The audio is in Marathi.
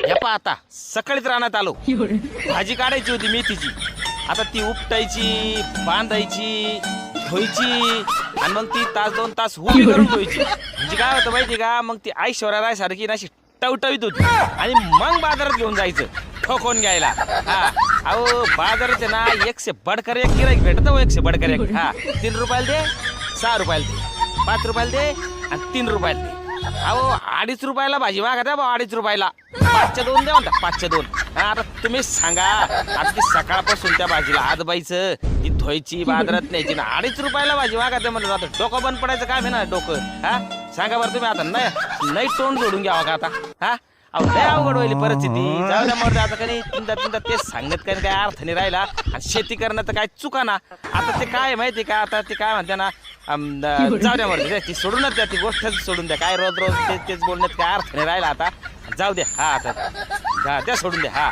हे पहा आता सकाळीच रानात आलो, भाजी काढायची होती मेथीची. आता ती उपटायची, बांधायची, धुवायची आणि मग ती तास 2 तास उभी करून धुवायची. म्हणजे काय होतं माहिती का, मग ती ऐश्वर्या राय सारखी अशी टवटवीत होती. आणि मग बाजारात घेऊन जायचं ठोकून घ्यायला. हा अहो बाजारात आहे ना 1 से बडकर 1 गिराईक भेटत हो, 1 से बडकर 1. हा 3 रुपयाला दे, 6 रुपयाला दे, 5 रुपयाला दे आणि 3 रुपयाला दे. अहो 2.5 रुपयाला भाजी मागा द्या भाऊ, 2.5 रुपयाला 5च्या 2 द्या म्हणता, 5च्या 2. आता तुम्हीच सांगा, आता ती सकाळपासून त्या भाजीला हात बायचं, ती धुवायची, बाजारात न्यायची ना 2.5 रुपयाला भाजी मागा द्या म्हणलं. आता डोकं बंद पडायचं काम आहे ना डोकं. हा सांगा बरं तुम्ही, आता नाही तोंड जोडून घ्यावा का आता. हा अहो लय अवघड होईल परिस्थिती. जाऊ द्या मरते आता, काही तीनदा तेच सांगत काय अर्थ नाही राहिला. आणि शेती करणं तर काय चुका ना. आता ते काय माहिती का, आता ते काय म्हणते ना, जाऊ द्या मरते ती सोडूनच द्या, ती गोष्टच सोडून द्या. काय रोज तेच बोलण्यात काय अर्थ नाही राहिला आता. जाऊ द्या. हा आता द्या सोडून द्या. हा